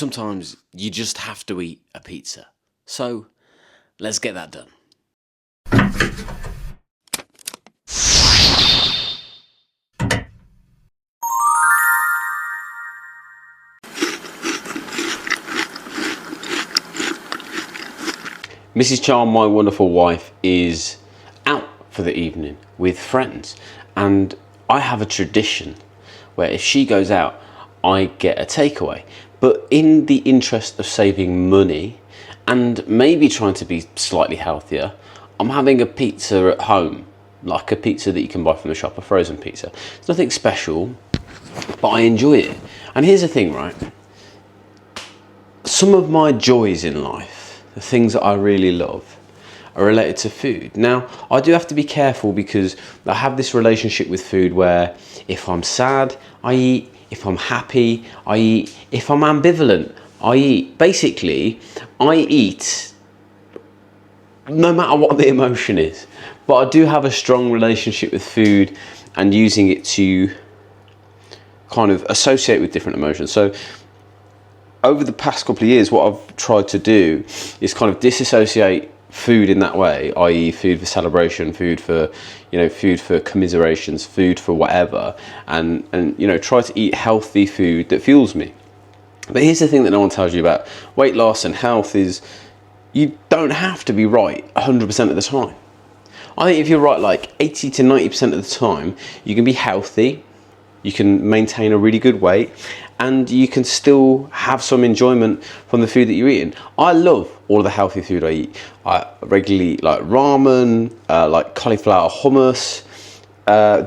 sometimes you just have to eat a pizza. So let's get that done. Mrs. Charm, my wonderful wife, is out for the evening with friends, and I have a tradition where if she goes out, I get a takeaway. But in the interest of saving money and maybe trying to be slightly healthier, I'm having a pizza at home, like a pizza that you can buy from the shop, a frozen pizza. It's nothing special, but I enjoy it. And here's the thing, right? Some of my joys in life, the things that I really love, are related to food. Now, I do have to be careful because I have this relationship with food where if I'm sad, I eat. If I'm happy, I eat. If I'm ambivalent, I eat. Basically, I eat no matter what the emotion is. But I do have a strong relationship with food and using it to kind of associate with different emotions. So over the past couple of years, what I've tried to do is kind of disassociate food in that way, i.e. food for celebration, food for, food for commiserations, food for whatever, and try to eat healthy food that fuels me. But here's the thing that no one tells you about weight loss and health is you don't have to be right 100% of the time. I think if you're right like 80 to 90% of the time, you can be healthy, you can maintain a really good weight, and you can still have some enjoyment from the food that you're eating. I love all of the healthy food I eat. I regularly like ramen, like cauliflower hummus,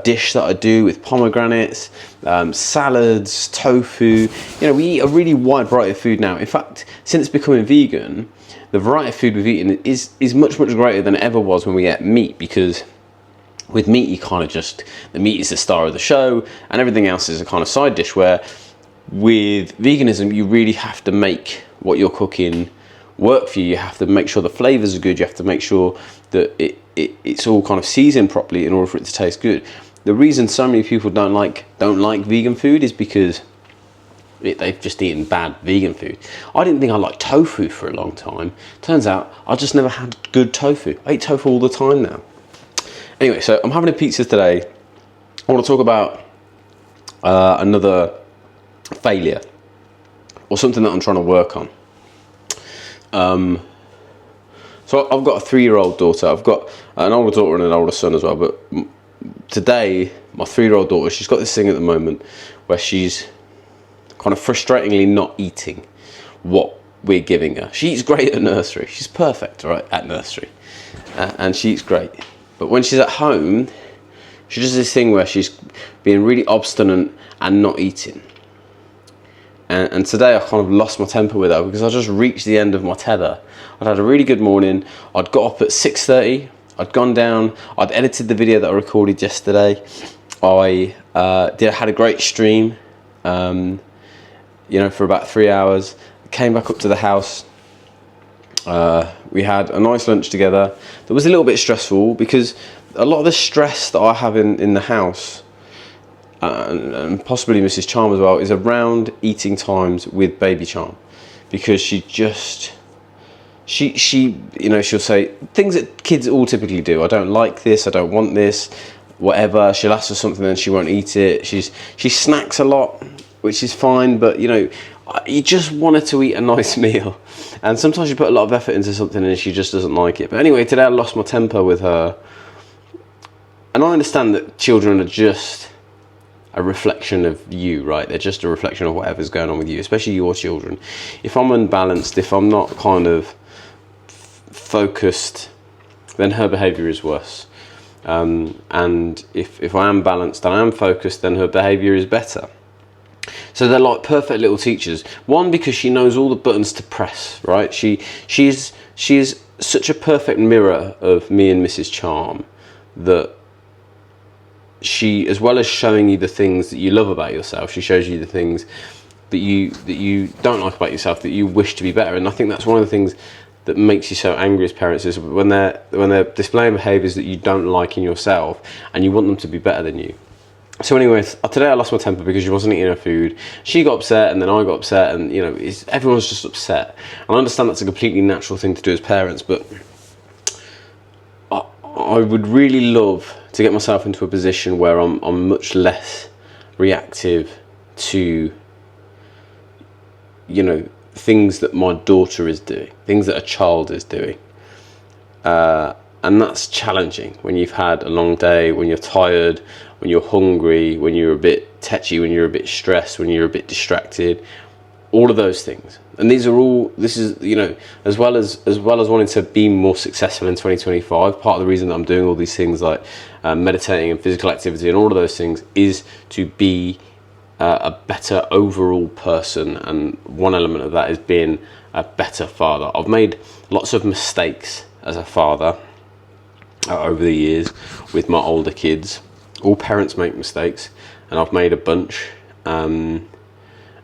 dish that I do with pomegranates, salads, tofu. We eat a really wide variety of food now. In fact, since becoming vegan, the variety of food we've eaten is much, much greater than it ever was when we ate meat, because with meat, you kind of the meat is the star of the show and everything else is a kind of side dish, where with veganism, you really have to make what you're cooking work for you. You have to make sure the flavors are good. You have to make sure that it's all kind of seasoned properly in order for it to taste good. The reason so many people don't like vegan food is because they've just eaten bad vegan food. I didn't think I liked tofu for a long time. Turns out I just never had good tofu. I eat tofu all the time now. Anyway, so I'm having a pizza today. I want to talk about another failure or something that I'm trying to work on. So I've got a 3-year-old daughter. I've got an older daughter and an older son as well. But today, my 3-year-old daughter, she's got this thing at the moment where she's kind of frustratingly not eating what we're giving her. She eats great at nursery. She's perfect, right, at nursery. And she eats great. But when she's at home, she does this thing where she's being really obstinate and not eating. And today I kind of lost my temper with her because I just reached the end of my tether. I'd had a really good morning. I'd got up at 6:30. I'd gone down. I'd edited the video that I recorded yesterday. I had a great stream, for about 3 hours. Came back up to the house. We had a nice lunch together. That was a little bit stressful because a lot of the stress that I have in the house, and possibly Mrs. Charm as well, is around eating times with baby Charm, because she'll say things that kids all typically do. I don't like this, I don't want this, whatever. She'll ask for something and she won't eat it. She snacks a lot, which is fine, but you just want her to eat a nice meal. And sometimes you put a lot of effort into something and she just doesn't like it. But anyway, today I lost my temper with her. And I understand that children are just a reflection of you, right? They're just a reflection of whatever's going on with you, especially your children. If I'm unbalanced, if I'm not kind of focused, then her behaviour is worse. And if I am balanced and I am focused, then her behaviour is better. So they're like perfect little teachers. One, because she knows all the buttons to press, right? She is such a perfect mirror of me and Mrs. Charm that she, as well as showing you the things that you love about yourself, she shows you the things that you don't like about yourself, that you wish to be better. And I think that's one of the things that makes you so angry as parents, is when they're displaying behaviours that you don't like in yourself and you want them to be better than you. So anyway, today I lost my temper because she wasn't eating her food. She got upset, and then I got upset, and everyone's just upset. And I understand that's a completely natural thing to do as parents, but I would really love to get myself into a position where I'm much less reactive to, things that my daughter is doing, things that a child is doing. And that's challenging when you've had a long day, when you're tired, when you're hungry, when you're a bit tetchy, when you're a bit stressed, when you're a bit distracted, all of those things. And this is, as well as wanting to be more successful in 2025, part of the reason that I'm doing all these things like meditating and physical activity and all of those things is to be a better overall person. And one element of that is being a better father. I've made lots of mistakes as a father over the years with my older kids. All parents make mistakes, and I've made a bunch. And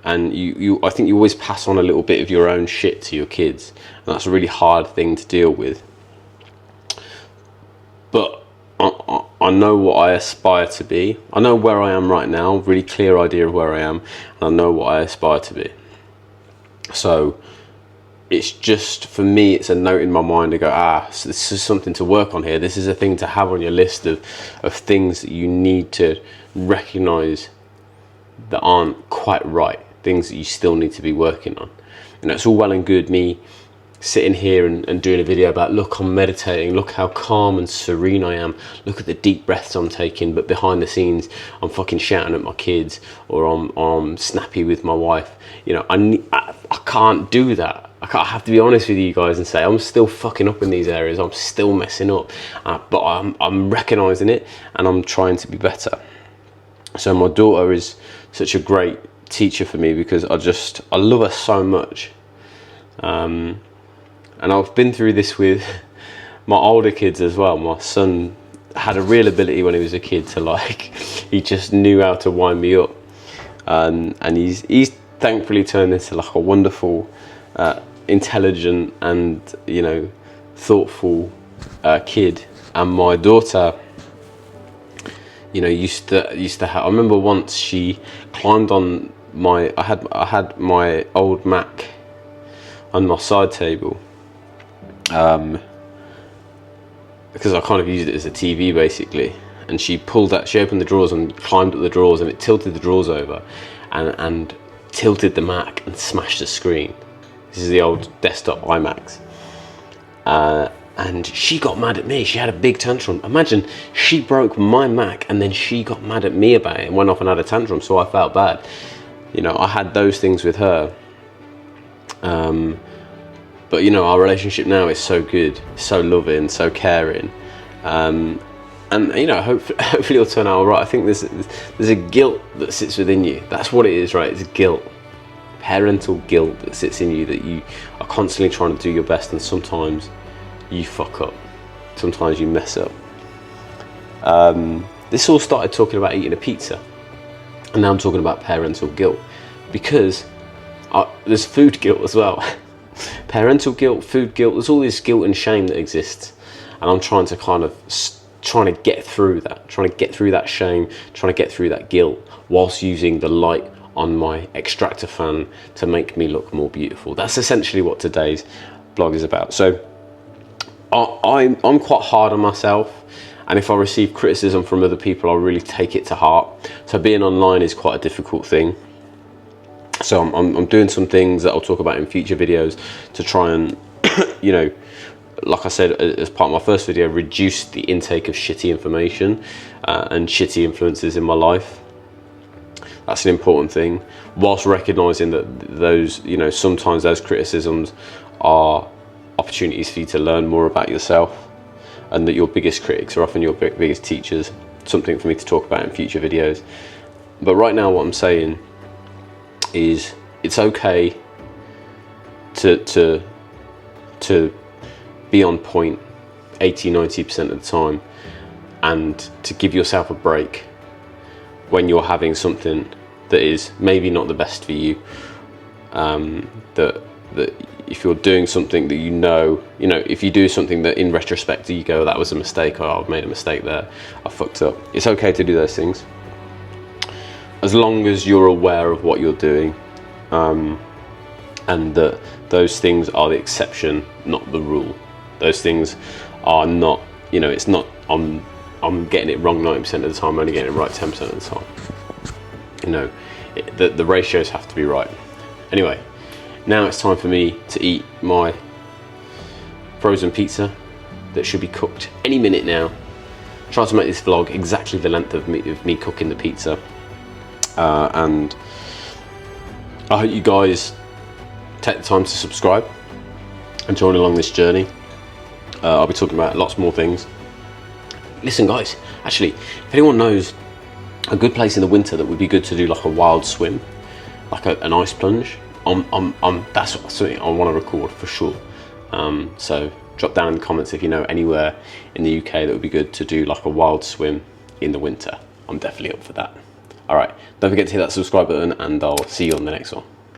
I think you always pass on a little bit of your own shit to your kids, and that's a really hard thing to deal with. But I know what I aspire to be. I know where I am right now, really clear idea of where I am, and I know what I aspire to be. So it's just, for me, it's a note in my mind to go, so this is something to work on here. This is a thing to have on your list of things that you need to recognise that aren't quite right, things that you still need to be working on. It's all well and good me sitting here and doing a video about, look, I'm meditating, look how calm and serene I am, look at the deep breaths I'm taking, but behind the scenes I'm fucking shouting at my kids, or I'm snappy with my wife. I can't do that. I have to be honest with you guys and say I'm still fucking up in these areas. I'm still messing up, but I'm recognising it, and I'm trying to be better. So my daughter is such a great teacher for me because I love her so much. And I've been through this with my older kids as well. My son had a real ability when he was a kid to he just knew how to wind me up. And he's thankfully turned into a wonderful, intelligent and, thoughtful kid. And my daughter, used to have, I remember once she climbed on I had my old Mac on my side table, because I kind of used it as a TV basically, and she opened the drawers and climbed up the drawers, and it tilted the drawers over and tilted the Mac and smashed the screen. This is the old desktop iMacs. And she got mad at me. She had a big tantrum. Imagine, she broke my Mac and then she got mad at me about it and went off and had a tantrum, so I felt bad. I had those things with her. But our relationship now is so good, so loving, so caring. And hopefully it'll turn out all right. I think there's a guilt that sits within you. That's what it is, right? It's guilt. Parental guilt that sits in you, that you are constantly trying to do your best, and sometimes you fuck up. Sometimes you mess up. This all started talking about eating a pizza, and now I'm talking about parental guilt, because there's food guilt as well. Parental guilt, food guilt, there's all this guilt and shame that exists, and I'm trying to get through that, trying to get through that shame, trying to get through that guilt, whilst using the light on my extractor fan to make me look more beautiful. That's essentially what today's blog is about. So I'm quite hard on myself, and if I receive criticism from other people, I really take it to heart. So being online is quite a difficult thing. So I'm doing some things that I'll talk about in future videos to try and, like I said, as part of my first video, reduce the intake of shitty information and shitty influences in my life. That's an important thing, whilst recognising that those, sometimes those criticisms are opportunities for you to learn more about yourself, and that your biggest critics are often your biggest teachers. Something for me to talk about in future videos. But right now what I'm saying is it's okay to be on point 80-90% of the time, and to give yourself a break when you're having something that is maybe not the best for you. That if you're doing something that if you do something that in retrospect you go, that was a mistake, or I've made a mistake there, I fucked up. It's okay to do those things. as long as you're aware of what you're doing, and that those things are the exception, not the rule. Those things are not, you know, it's not I'm getting it wrong 90% of the time, I'm only getting it right 10% of the time. You know, the ratios have to be right. Anyway, now it's time for me to eat my frozen pizza that should be cooked any minute now. Try to make this vlog exactly the length of me cooking the pizza, and I hope you guys take the time to subscribe and join along this journey. I'll be talking about lots more things. Listen guys, actually, if anyone knows a good place in the winter that would be good to do like a wild swim, like an ice plunge, that's something I want to record for sure. So drop down in the comments if you know anywhere in the UK that would be good to do like a wild swim in the winter. I'm definitely up for that. All right, don't forget to hit that subscribe button, and I'll see you on the next one.